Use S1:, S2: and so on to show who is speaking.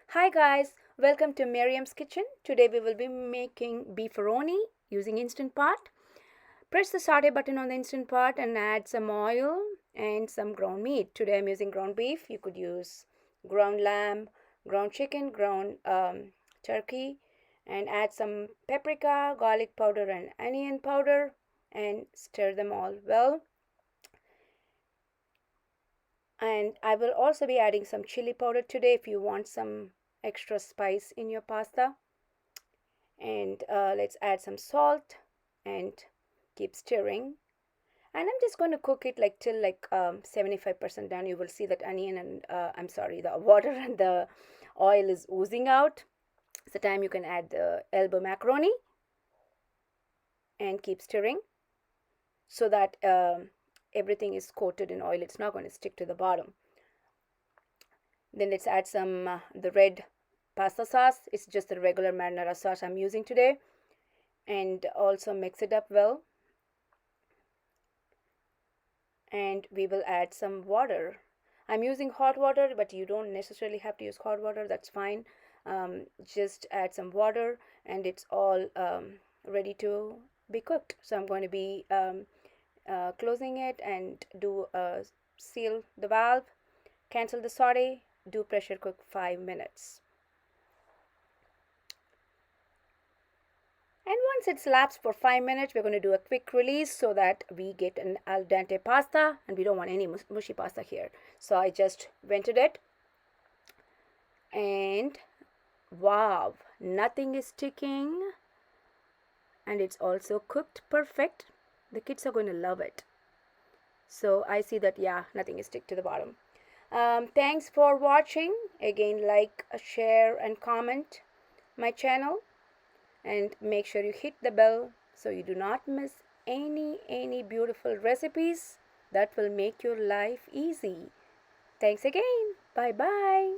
S1: Hi guys, welcome to Maryam'S kitchen. Today we will be making beefaroni using Instant Pot. Press the saute button on the Instant Pot and add some oil and some ground meat. Today I'm using ground beef. You could use ground lamb, ground chicken, ground turkey, and add some paprika, garlic powder and onion powder and stir them all well. And I will also be adding some chili powder today if you want some extra spice in your pasta. And let's add some salt and keep stirring. And I'm just going to cook it like till 75% done. You will see that onion and I'm sorry, the water and the oil is oozing out. It's the time you can add the elbow macaroni and keep stirring so that everything is coated in oil. It's not going to stick to the bottom. Then let's add some the red pasta sauce. It's just the regular marinara sauce I'm using today, and also mix it up well. And we will add some water. I'm using hot water, but you don't necessarily have to use hot water. That's fine. Just add some water and it's all ready to be cooked. So I'm going to be closing it and do seal the valve, cancel the saute, do pressure cook 5 minutes. And once it's lapsed for 5 minutes, we're going to do a quick release so that we get an al dente pasta, and we don't want any mushy pasta here. So I just vented it, and wow, nothing is sticking, and it's also cooked perfect. The kids are going to love it. So I see that, yeah, nothing is stick to the bottom. Thanks for watching. Again, like, share, and comment my channel. And make sure you hit the bell so you do not miss any beautiful recipes that will make your life easy. Thanks again. Bye bye.